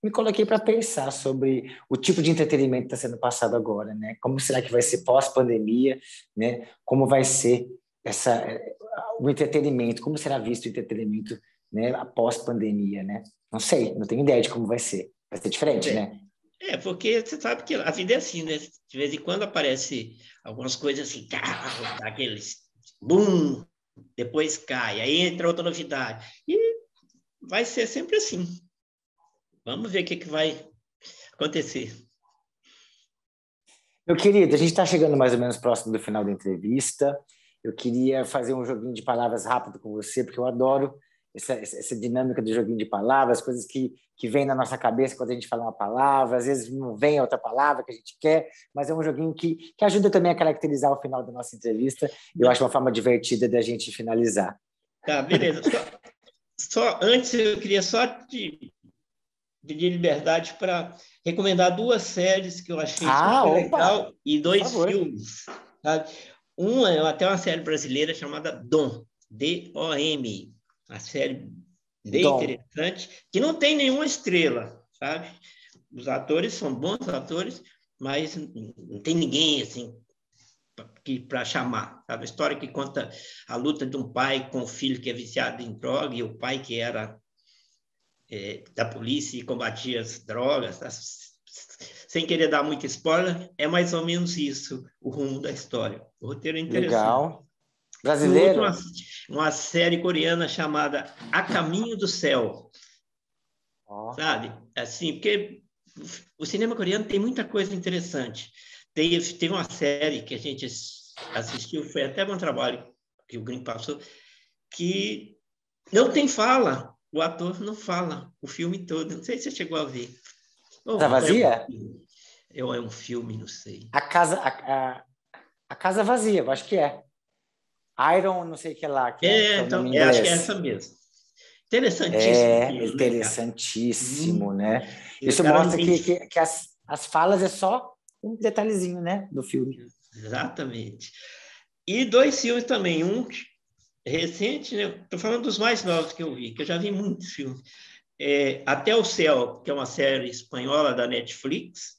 me coloquei para pensar sobre o tipo de entretenimento que está sendo passado agora, né? Como será que vai ser pós-pandemia, né? Como vai ser o entretenimento, como será visto o entretenimento, né, após pandemia, né? Não sei, não tenho ideia de como vai ser. Vai ser diferente, né? Porque você sabe que a vida é assim, né? De vez em quando aparece algumas coisas assim, aqueles boom, depois cai, aí entra outra novidade. E vai ser sempre assim. Vamos ver o que vai acontecer. Meu querido, a gente está chegando mais ou menos próximo do final da entrevista. Eu queria fazer um joguinho de palavras rápido com você, porque eu adoro essa dinâmica do joguinho de palavras, coisas que vêm na nossa cabeça quando a gente fala uma palavra, às vezes não vem a outra palavra que a gente quer, mas é um joguinho que ajuda também a caracterizar o final da nossa entrevista. Eu acho uma forma divertida da gente finalizar. Tá, beleza. Só antes, eu queria só te pedir liberdade para recomendar 2 séries que eu achei super legal e 2 filmes. Sabe? Uma é até uma série brasileira chamada Dom, D-O-M, uma série bem interessante, que não tem nenhuma estrela, sabe? Os atores são bons atores, mas não tem ninguém assim para chamar. Sabe? A história que conta a luta de um pai com um filho que é viciado em droga e o pai que era da polícia e combatia as drogas. Tá? Sem querer dar muito spoiler, é mais ou menos isso o rumo da história. O roteiro é interessante. Legal. Brasileiro? Uma série coreana chamada A Caminho do Céu. Sabe? Assim, porque o cinema coreano tem muita coisa interessante. Teve uma série que a gente assistiu, foi até bom trabalho que o Gringo passou, que não tem fala. O ator não fala o filme todo. Não sei se você chegou a ver. Tá vazia? Ou é um filme, não sei. A Casa Vazia, eu acho que é. Iron, não sei o que lá, que é o nome Então, em acho que é inglês. essa mesmo. Interessantíssimo É aquilo, né, cara? interessantíssimo, né? E o Isso cara não mostra tem... que as falas é só um detalhezinho, né, do filme. Exatamente. E dois filmes também. Um recente, né? Estou falando dos mais novos que eu vi, que eu já vi muitos filmes. Até o Céu, que é uma série espanhola da Netflix,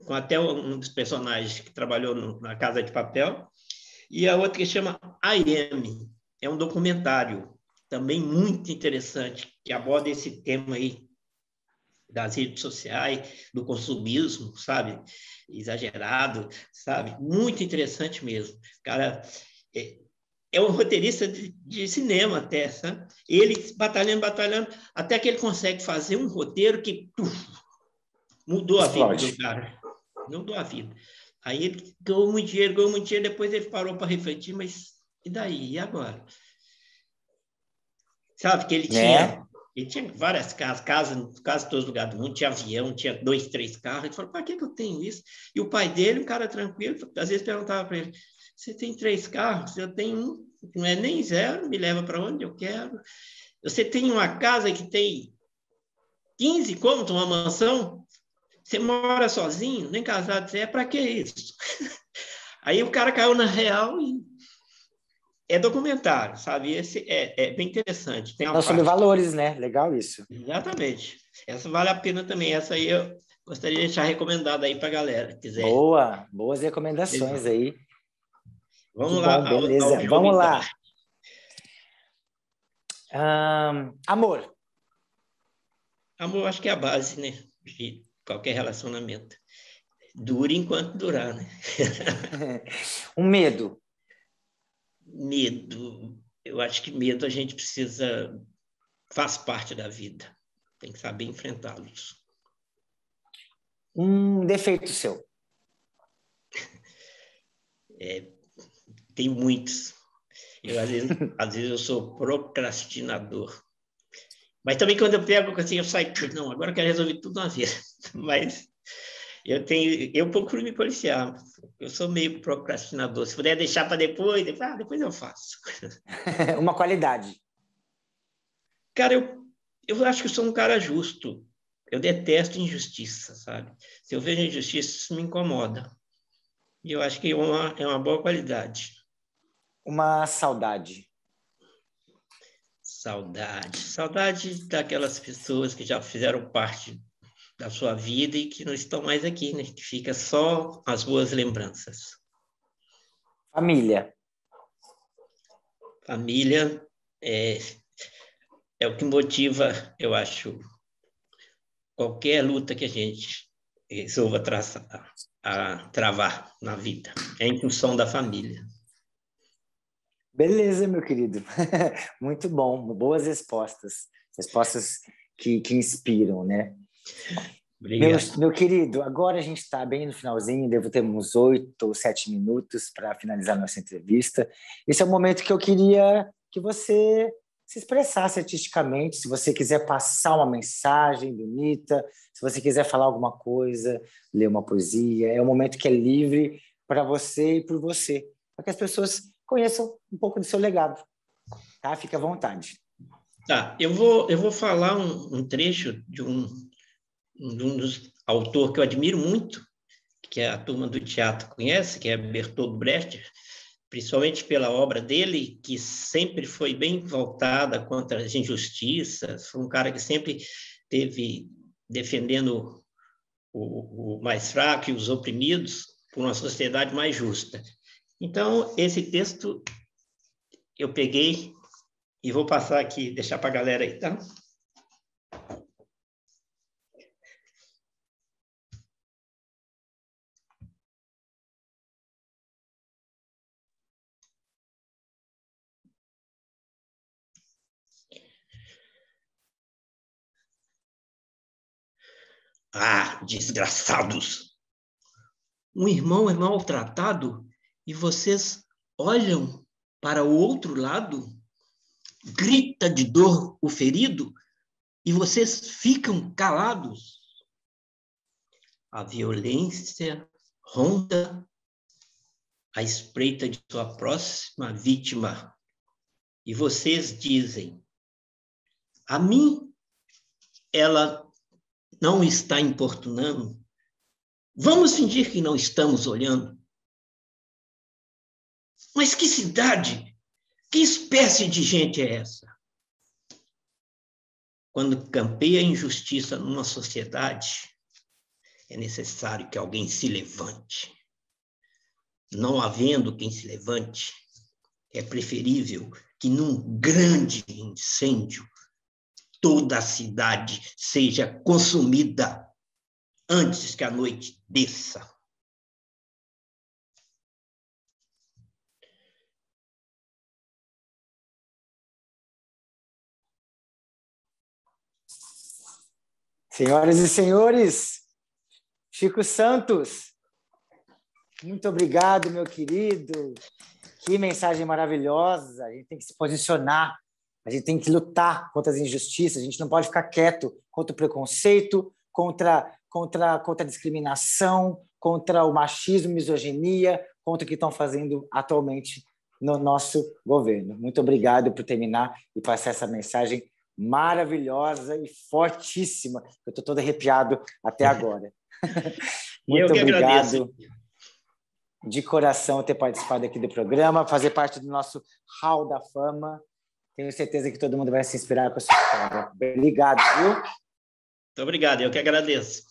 com até um dos personagens que trabalhou na Casa de Papel. E a outra que chama I Am, é um documentário também muito interessante, que aborda esse tema aí das redes sociais, do consumismo, sabe? Exagerado, sabe? Muito interessante mesmo. Cara, é um roteirista de cinema até, sabe? Ele batalhando, até que ele consegue fazer um roteiro que mudou a vida do Explode. cara. Mudou a vida. Aí ele ganhou muito dinheiro, depois ele parou para refletir, mas e daí? E agora? Sabe que Né? ele tinha várias casas em quase todos os lugares do mundo, tinha avião, tinha 2, 3 carros. Ele falou, para que eu tenho isso? E o pai dele, um cara tranquilo, às vezes perguntava para ele, você tem 3 carros? Eu tenho um, não é nem zero, me leva para onde eu quero. Você tem uma casa que tem 15 cômodos, uma mansão? Você mora sozinho, nem casado você é, para que isso? Aí o cara caiu na real e é documentário, sabe? Esse é bem interessante. Tem uma Não, sobre parte. valores, né? Legal isso. Exatamente. Essa vale a pena também. Essa aí eu gostaria de deixar recomendada aí para a galera, que quiser. Boas recomendações aí. Que Vamos bom, lá ao beleza. jogo, Vamos então. lá. Amor. Amor, acho que é a base, né? De qualquer relacionamento. Dure enquanto durar, né? Um medo. Medo. Eu acho que medo a gente precisa... Faz parte da vida. Tem que saber enfrentá-los. Um defeito seu. Tem muitos. Às vezes eu sou procrastinador. Mas também quando eu pego, assim, eu saio, não, agora eu quero resolver tudo uma vez. Mas eu procuro me policiar. Eu sou meio procrastinador. Se puder deixar para depois eu faço. Uma qualidade. Cara, eu acho que eu sou um cara justo. Eu detesto injustiça, sabe? Se eu vejo injustiça, isso me incomoda. E eu acho que é uma boa qualidade. Uma saudade. Saudade daquelas pessoas que já fizeram parte da sua vida e que não estão mais aqui, né? Que fica só as boas lembranças. Família. Família é o que motiva, eu acho, qualquer luta que a gente resolva travar na vida. É em função da família. Beleza, meu querido. Muito bom. Boas respostas. Respostas que inspiram, né? Obrigado. Meu querido, agora a gente está bem no finalzinho, devo ter uns 8 ou 7 minutos para finalizar nossa entrevista. Esse é o momento que eu queria que você se expressasse artisticamente, se você quiser passar uma mensagem bonita, se você quiser falar alguma coisa, ler uma poesia, é um momento que é livre para você e por você, para que as pessoas conheçam um pouco do seu legado, tá? Fique à vontade. Tá, eu vou falar um trecho de um dos autores que eu admiro muito, que a turma do teatro conhece, que é Bertolt Brecht, principalmente pela obra dele, que sempre foi bem voltada contra as injustiças, foi um cara que sempre esteve defendendo o mais fraco e os oprimidos por uma sociedade mais justa. Então, esse texto eu peguei e vou passar aqui, deixar para a galera aí, tá? Ah, desgraçados! Um irmão é maltratado e vocês olham para o outro lado? Grita de dor o ferido e vocês ficam calados? a violência ronda à espreita de sua próxima vítima. E vocês dizem, a mim ela não está importunando. Vamos fingir que não estamos olhando. Mas que cidade, que espécie de gente é essa? Quando campeia a injustiça numa sociedade, é necessário que alguém se levante. Não havendo quem se levante, é preferível que num grande incêndio toda a cidade seja consumida antes que a noite desça. Senhoras e senhores, Chico Santos, muito obrigado, meu querido. Que mensagem maravilhosa. A gente tem que se posicionar, a gente tem que lutar contra as injustiças, a gente não pode ficar quieto contra o preconceito, contra a discriminação, contra o machismo, misoginia, contra o que estão fazendo atualmente no nosso governo. Muito obrigado por terminar e passar essa mensagem maravilhosa e fortíssima. Eu estou todo arrepiado até agora. Muito obrigado. Agradeço. De coração ter participado aqui do programa, fazer parte do nosso Hall da Fama. Tenho certeza que todo mundo vai se inspirar com a sua história. Obrigado, viu? Muito obrigado, eu que agradeço.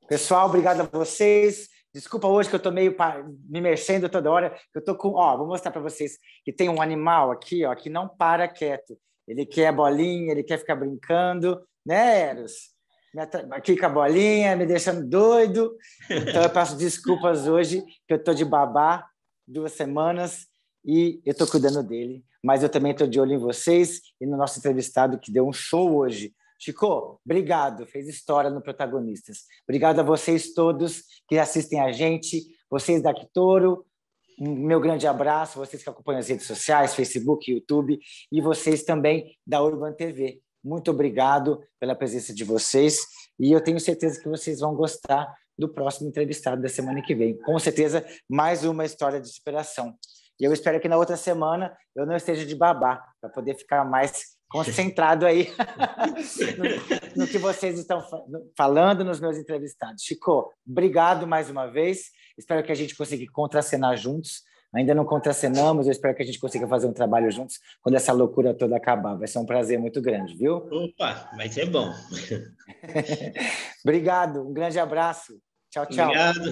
Pessoal, obrigado a vocês. Desculpa hoje que eu estou meio me mexendo toda hora. Eu tô com, vou mostrar para vocês que tem um animal aqui, que não para quieto. Ele quer bolinha, ele quer ficar brincando, né, Eros? Aqui com a bolinha, me deixando doido. Então, eu peço desculpas hoje, que eu estou de babá 2 semanas e eu estou cuidando dele. Mas eu também estou de olho em vocês e no nosso entrevistado, que deu um show hoje. Chico, obrigado. Fez história no Protagonistas. Obrigado a vocês todos que assistem a gente, vocês da Quitoro. Meu grande abraço, vocês que acompanham as redes sociais, Facebook, YouTube, e vocês também da Urban TV. Muito obrigado pela presença de vocês e eu tenho certeza que vocês vão gostar do próximo entrevistado da semana que vem. Com certeza, mais uma história de superação. E eu espero que na outra semana eu não esteja de babá, para poder ficar mais concentrado aí no que vocês estão falando nos meus entrevistados. Chico, obrigado mais uma vez. Espero que a gente consiga contracenar juntos. Ainda não contracenamos, eu espero que a gente consiga fazer um trabalho juntos quando essa loucura toda acabar. Vai ser um prazer muito grande, viu? Opa, vai ser bom. Obrigado, um grande abraço. Tchau, tchau. Obrigado.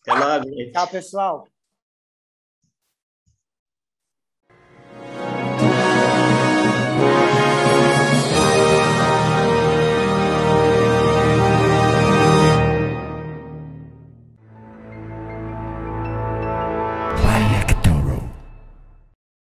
Até logo. Tchau, pessoal.